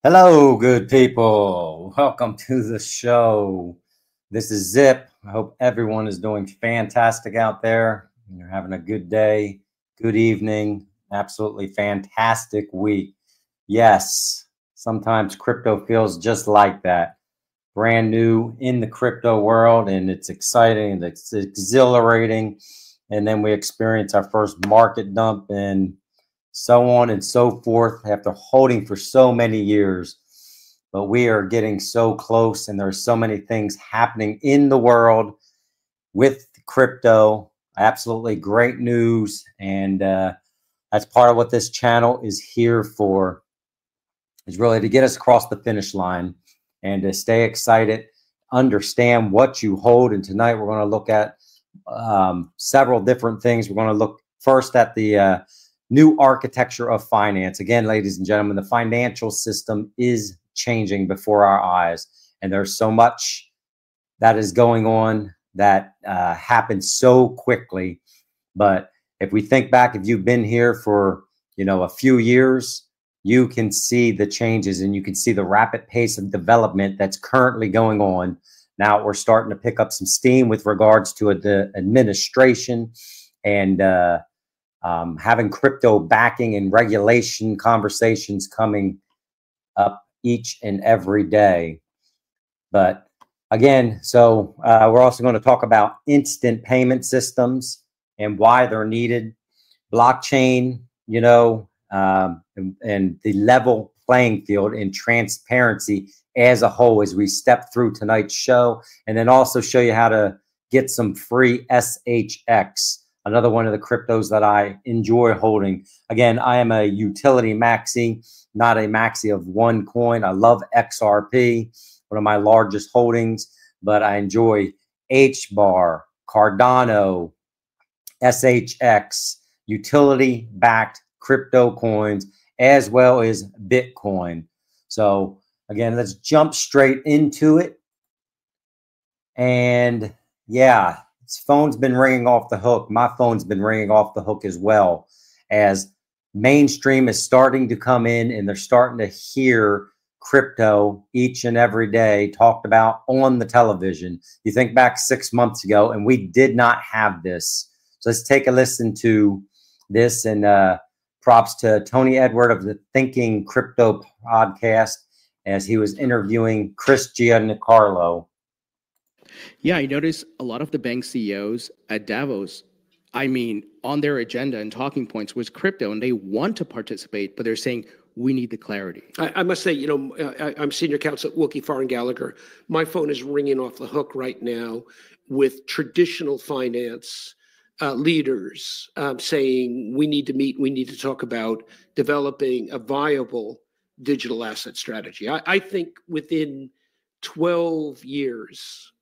Hello, good people. Welcome to the show. This is Zip. I hope everyone is doing fantastic out there. You're having a good day, good evening, absolutely fantastic week. Yes, sometimes crypto feels just like that. Brand new in the crypto world, and it's exciting, it's exhilarating. And then we experience our first market dump and so on and so forth after holding for so many years. But we are getting so close, and there's so many things happening in the world with crypto. Absolutely great news. And that's part of what this channel is here for, is really to get us across the finish line and to stay excited, understand what you hold. And tonight we're going to look at several different things. We're going to look first at the new architecture of finance. Again, ladies and gentlemen, the financial system is changing before our eyes, and there's so much that is going on that happens so quickly. But if we think back, if you've been here for a few years, you can see the changes and you can see the rapid pace of development that's currently going on. Now we're starting to pick up some steam with regards to the administration and having crypto backing and regulation conversations coming up each and every day. But again, so we're also going to talk about instant payment systems and why they're needed, blockchain, and the level playing field and transparency as a whole as we step through tonight's show, and then also show you how to get some free SHX. Another one of the cryptos that I enjoy holding. Again, I am a utility maxi, not a maxi of one coin. I love XRP, one of my largest holdings, but I enjoy hbar, Cardano, SHX, utility-backed crypto coins, as well as Bitcoin. So again, let's jump straight into it. And yeah, his phone's been ringing off the hook. My phone's been ringing off the hook as well, as mainstream is starting to come in and they're starting to hear crypto each and every day talked about on the television. You think back 6 months ago and we did not have this. So let's take a listen to this, and props to Tony Edward of the Thinking Crypto podcast as he was interviewing Chris Giancarlo. Yeah, I noticed a lot of the bank CEOs at Davos, on their agenda and talking points was crypto, and they want to participate, but they're saying, we need the clarity. I must say, I'm senior counsel at Wilkie Farr and Gallagher. My phone is ringing off the hook right now with traditional finance leaders saying we need to meet, we need to talk about developing a viable digital asset strategy. I think within 12 years,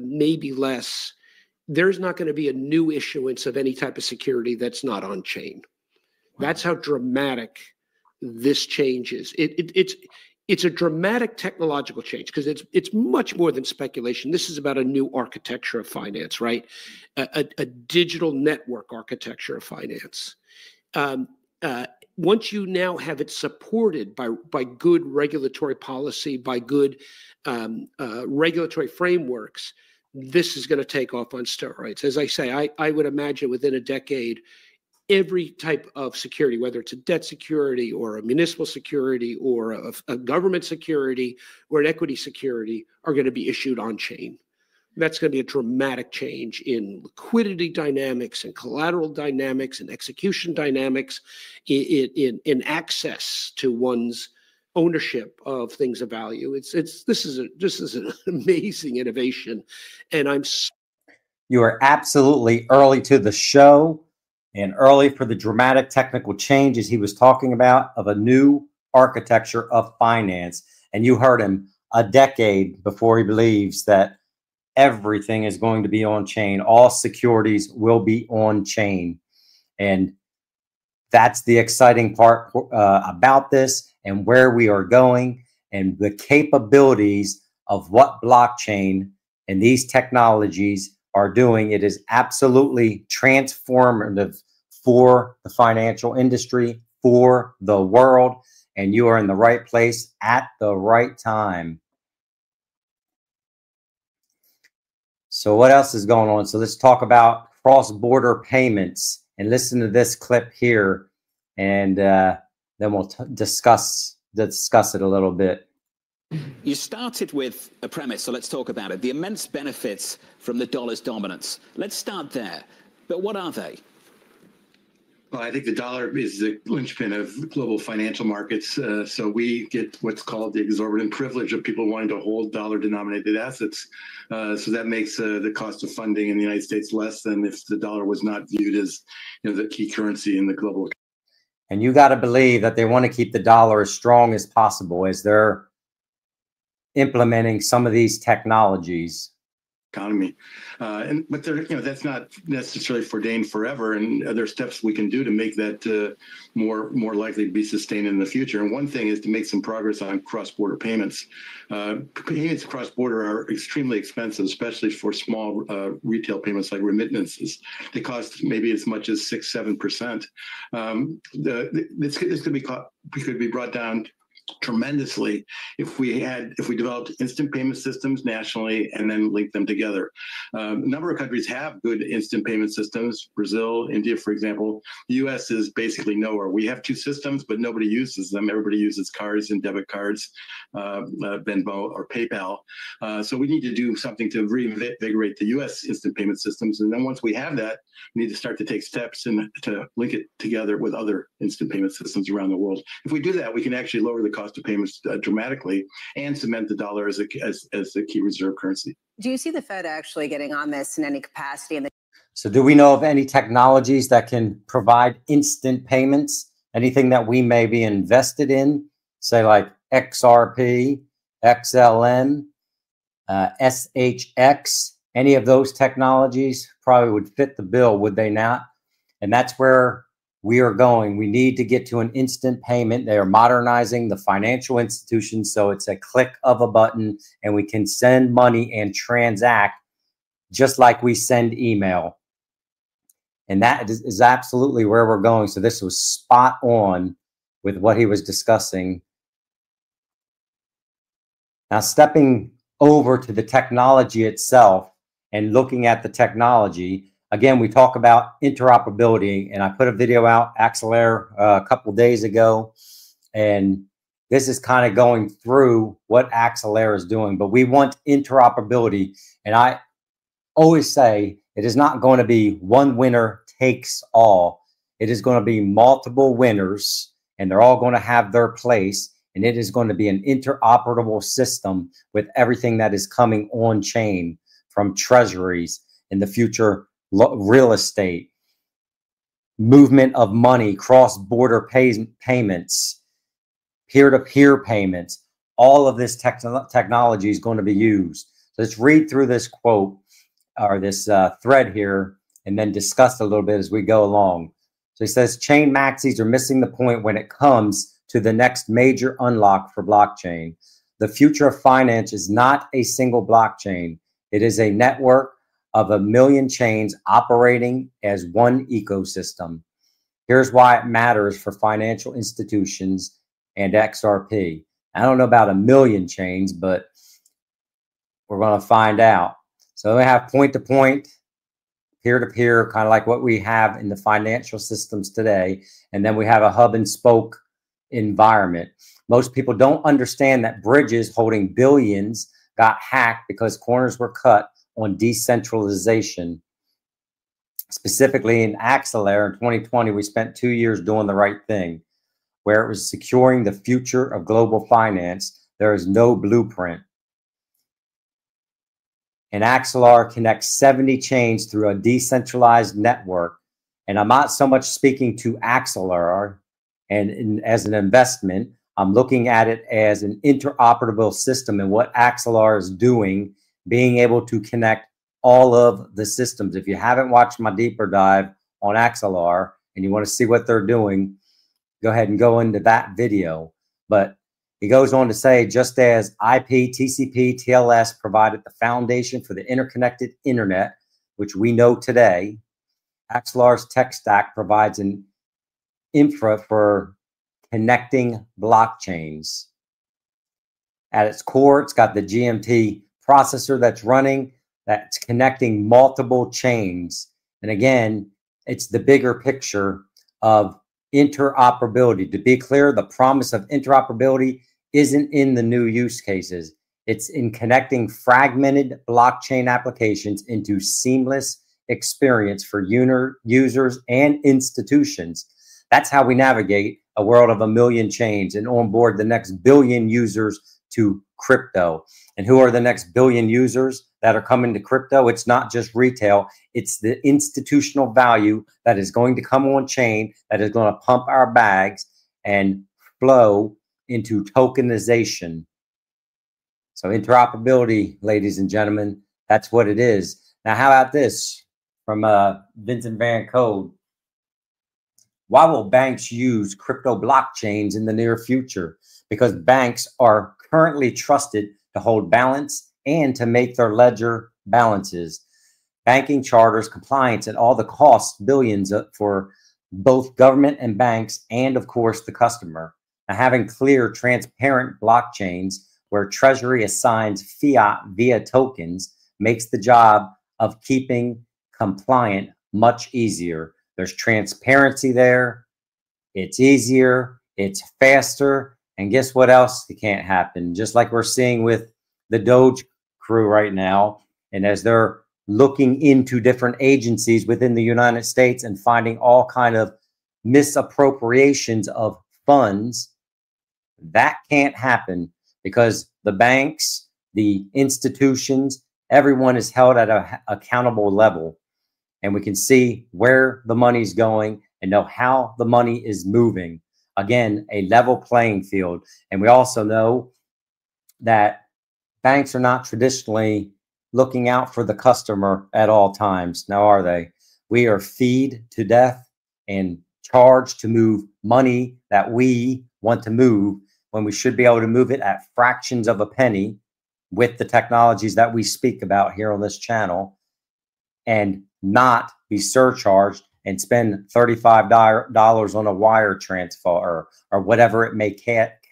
maybe less, there's not going to be a new issuance of any type of security that's not on chain. Wow. That's how dramatic this change is. It's a dramatic technological change because it's much more than speculation. This is about a new architecture of finance, right? A digital network architecture of finance. Once you now have it supported by good regulatory policy, by good regulatory frameworks, this is going to take off on steroids. As I say, I would imagine within a decade, every type of security, whether it's a debt security or a municipal security or a government security or an equity security, are going to be issued on chain. That's going to be a dramatic change in liquidity dynamics and collateral dynamics and execution dynamics, in access to one's ownership of things of value. This is an amazing innovation, and you are absolutely early to the show and early for the dramatic technical changes he was talking about of a new architecture of finance. And you heard him a decade before he believes that everything is going to be on chain. All securities will be on chain. And that's the exciting part about this and where we are going and the capabilities of what blockchain and these technologies are doing. It is absolutely transformative for the financial industry, for the world. and you are in the right place at the right time. So what else is going on? So let's talk about cross-border payments, and listen to this clip here, and then we'll discuss it a little bit. You started with a premise, so let's talk about it. The immense benefits from the dollar's dominance. Let's start there. But what are they? Well, I think the dollar is the linchpin of global financial markets. So we get what's called the exorbitant privilege of people wanting to hold dollar-denominated assets. So that makes the cost of funding in the United States less than if the dollar was not viewed as, the key currency in the global. And you got to believe that they want to keep the dollar as strong as possible as they're implementing some of these technologies. Economy, but there, that's not necessarily ordained forever, and there are steps we can do to make that more likely to be sustained in the future. And one thing is to make some progress on cross-border payments. Payments cross-border are extremely expensive, especially for small retail payments like remittances. They cost maybe as much as 6-7%. This could be brought down tremendously if we developed instant payment systems nationally and then linked them together. A number of countries have good instant payment systems. Brazil, India, for example. The U.S. is basically nowhere. We have two systems, but nobody uses them. Everybody uses cards and debit cards, Venmo or PayPal. So we need to do something to reinvigorate the U.S. instant payment systems. And then once we have that, we need to start to take steps and to link it together with other instant payment systems around the world. If we do that, we can actually lower the cost of payments dramatically and cement the dollar as a key reserve currency. Do you see the Fed actually getting on this in any capacity? So do we know of any technologies that can provide instant payments? Anything that we may be invested in, say like XRP, XLM, SHX, any of those technologies probably would fit the bill, would they not? And that's where we are going. We need to get to an instant payment. They are modernizing the financial institutions, so it's a click of a button and we can send money and transact just like we send email. And that is absolutely where we're going. So this was spot on with what he was discussing. Now, stepping over to the technology itself and looking at the technology, again, we talk about interoperability, and I put a video out, Axelair, a couple days ago, and this is kind of going through what Axelair is doing, but we want interoperability. And I always say it is not going to be one winner takes all. It is going to be multiple winners, and they're all going to have their place, and it is going to be an interoperable system with everything that is coming on chain, from treasuries in the future, real estate, movement of money, cross-border payments, peer-to-peer payments. All of this technology is going to be used. So let's read through this quote or this thread here and then discuss a little bit as we go along. So he says, chain maxis are missing the point when it comes to the next major unlock for blockchain. The future of finance is not a single blockchain. It is a network of 1 million chains operating as one ecosystem. Here's why it matters for financial institutions and XRP. I don't know about 1 million chains, but we're going to find out. So we have point-to-point, peer-to-peer, kind of like what we have in the financial systems today. And then we have a hub and spoke environment. Most people don't understand that bridges holding billions got hacked because corners were cut on decentralization. Specifically in Axelair in 2020, we spent 2 years doing the right thing, where it was securing the future of global finance. There is no blueprint. And Axelair connects 70 chains through a decentralized network. And I'm not so much speaking to Axelair and as an investment. I'm looking at it as an interoperable system, and what Axelair is doing, being able to connect all of the systems. If you haven't watched my deeper dive on Axelair and you want to see what they're doing, go ahead and go into that video. But he goes on to say, just as IP, TCP, TLS provided the foundation for the interconnected internet, which we know today, Axelair's tech stack provides an infra for connecting blockchains. At its core, it's got the GMT processor that's running, that's connecting multiple chains. And again, it's the bigger picture of interoperability. To be clear, the promise of interoperability isn't in the new use cases. It's in connecting fragmented blockchain applications into seamless experience for users and institutions. That's how we navigate a world of 1 million chains and onboard the next billion users to crypto. And who are the next billion users that are coming to crypto? It's not just retail. It's the institutional value that is going to come on chain, that is going to pump our bags and flow into tokenization. So interoperability, ladies and gentlemen, that's what it is. Now, how about this from Vincent Van Code? Why will banks use crypto blockchains in the near future? Because banks are currently trusted to hold balance and to make their ledger balances. Banking charters, compliance at all the costs, billions for both government and banks, and of course the customer. Now, having clear, transparent blockchains where Treasury assigns fiat via tokens makes the job of keeping compliant much easier. There's transparency there. It's easier. It's faster. And guess what else can't happen? Just like we're seeing with the Doge crew right now, and as they're looking into different agencies within the United States and finding all kind of misappropriations of funds, that can't happen because the banks, the institutions, everyone is held at an accountable level. And we can see where the money's going and know how the money is moving. Again, a level playing field. And we also know that banks are not traditionally looking out for the customer at all times. Now, are they? We are feed to death and charged to move money that we want to move when we should be able to move it at fractions of a penny with the technologies that we speak about here on this channel, and not be surcharged and spend $35 on a wire transfer or whatever it may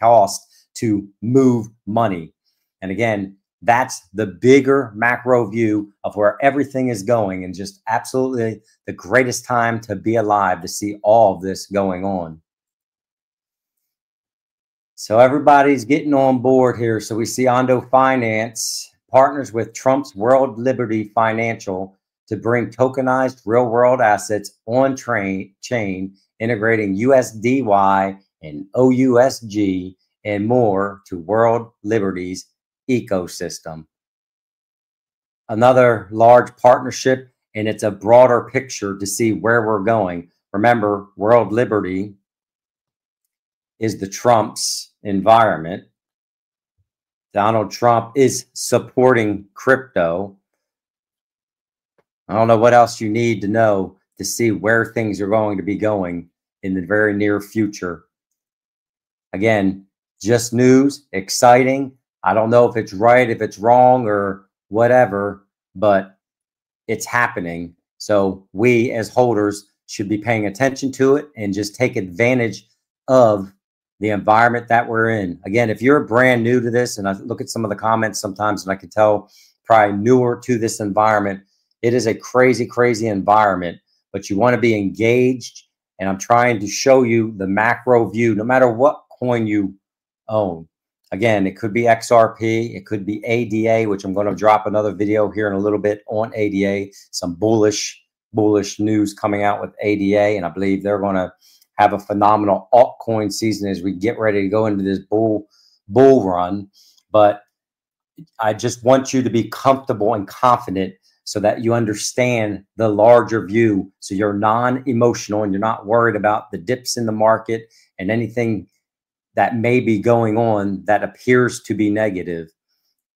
cost to move money. And again, that's the bigger macro view of where everything is going, and just absolutely the greatest time to be alive to see all of this going on. So everybody's getting on board here. So we see Ondo Finance partners with Trump's World Liberty Financial to bring tokenized real-world assets on chain, integrating USDY and OUSG and more to World Liberty's ecosystem. Another large partnership, and it's a broader picture to see where we're going. Remember, World Liberty is the Trump's environment. Donald Trump is supporting crypto. I don't know what else you need to know to see where things are going to be going in the very near future. Again, just news, exciting. I don't know if it's right, if it's wrong, or whatever, but it's happening. So we as holders should be paying attention to it and just take advantage of the environment that we're in. Again, if you're brand new to this, and I look at some of the comments sometimes and I can tell probably newer to this environment, it is a crazy, crazy environment, but you want to be engaged. And I'm trying to show you the macro view, no matter what coin you own. Again, it could be XRP, it could be ADA, which I'm going to drop another video here in a little bit on ADA, some bullish news coming out with ADA. And I believe they're going to have a phenomenal altcoin season as we get ready to go into this bull run. But I just want you to be comfortable and confident so that you understand the larger view, so you're non-emotional and you're not worried about the dips in the market and anything that may be going on that appears to be negative.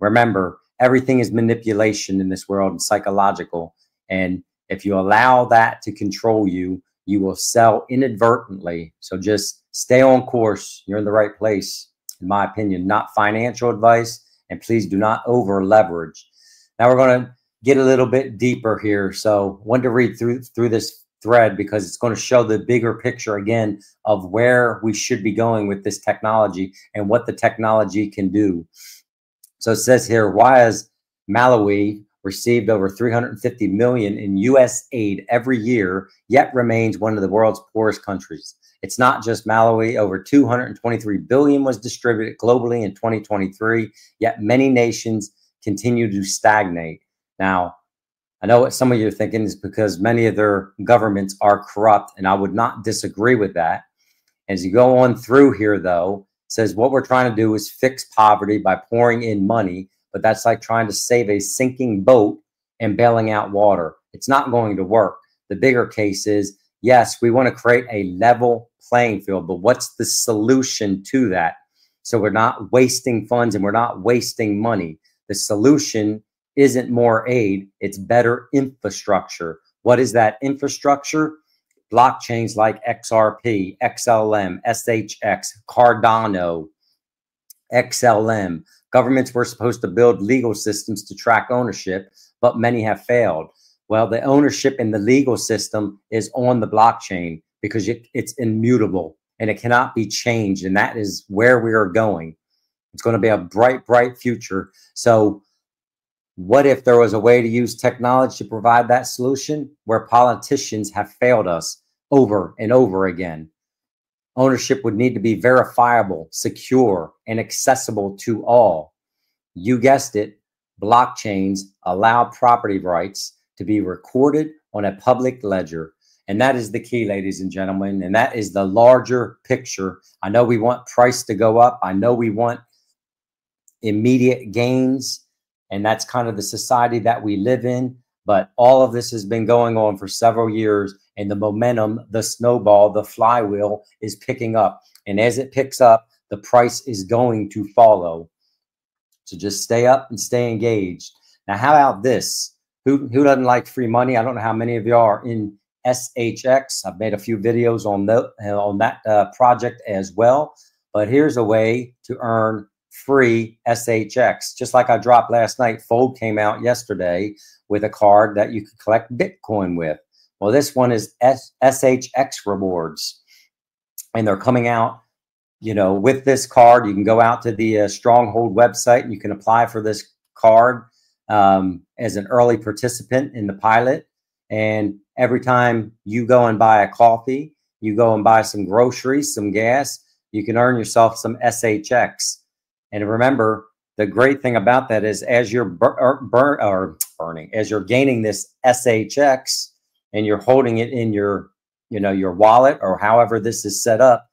Remember, everything is manipulation in this world and psychological. And if you allow that to control you, you will sell inadvertently. So just stay on course. You're in the right place, in my opinion. Not financial advice, and please do not over leverage. Now we're going to get a little bit deeper here. So I wanted to read through this thread because it's going to show the bigger picture again of where we should be going with this technology and what the technology can do. So it says here, why has Malawi received over 350 million in US aid every year, yet remains one of the world's poorest countries? It's not just Malawi. Over 223 billion was distributed globally in 2023, yet many nations continue to stagnate. Now, I know what some of you are thinking is because many of their governments are corrupt, and I would not disagree with that. As you go on through here, though, it says what we're trying to do is fix poverty by pouring in money, but that's like trying to save a sinking boat and bailing out water. It's not going to work. The bigger case is, yes, we want to create a level playing field, but what's the solution to that? So we're not wasting funds and we're not wasting money. The solution isn't more aid, it's better infrastructure. What is that infrastructure? Blockchains like XRP, XLM, SHX, Cardano, XLM. Governments were supposed to build legal systems to track ownership, but many have failed. Well, the ownership in the legal system is on the blockchain because it's immutable and it cannot be changed. And that is where we are going. It's going to be a bright, bright future. So what if there was a way to use technology to provide that solution where politicians have failed us over and over again? Ownership would need to be verifiable, secure, and accessible to all. You guessed it, blockchains allow property rights to be recorded on a public ledger. And that is the key, ladies and gentlemen. And that is the larger picture. I know we want price to go up. I know we want immediate gains. And that's kind of the society that we live in. But all of this has been going on for several years. And the momentum, the snowball, the flywheel is picking up. And as it picks up, the price is going to follow. So just stay up and stay engaged. Now, how about this? Who doesn't like free money? I don't know how many of you are in SHX. I've made a few videos on that project as well. But here's a way to earn free SHX. Just like I dropped last night, Fold came out yesterday with a card that you could collect Bitcoin with. Well, this one is SHX rewards. And they're coming out, you know, with this card. You can go out to the Stronghold website and you can apply for this card as an early participant in the pilot. And every time you go and buy a coffee, you go and buy some groceries, some gas, you can earn yourself some SHX. And remember, the great thing about that is as you're as you're gaining this SHX and you're holding it in your, you know, your wallet or however this is set up,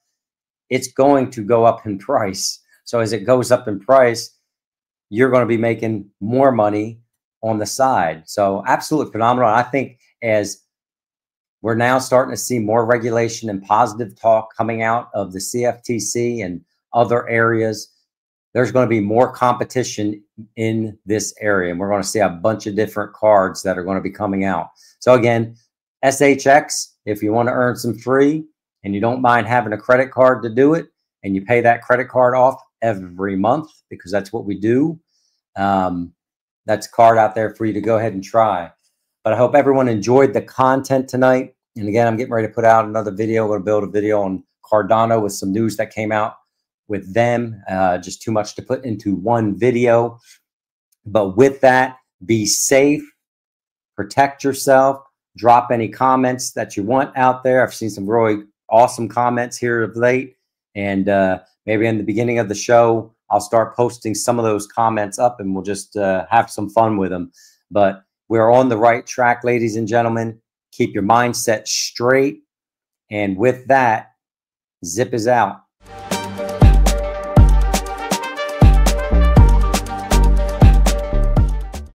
it's going to go up in price. So as it goes up in price, you're going to be making more money on the side. So absolutely phenomenal. I think as we're now starting to see more regulation and positive talk coming out of the CFTC and other areas, there's going to be more competition in this area. And we're going to see a bunch of different cards that are going to be coming out. So again, SHX, if you want to earn some free and you don't mind having a credit card to do it, and you pay that credit card off every month because that's what we do, that's a card out there for you to go ahead and try. But I hope everyone enjoyed the content tonight. And again, I'm getting ready to put out another video. I'm going to build a video on Cardano with some news that came out with them. Just too much to put into one video. But with that, be safe, protect yourself, drop any comments that you want out there. I've seen some really awesome comments here of late. And maybe in the beginning of the show, I'll start posting some of those comments up and we'll just have some fun with them. But we're on the right track, ladies and gentlemen. Keep your mindset straight. And with that, Zip is out.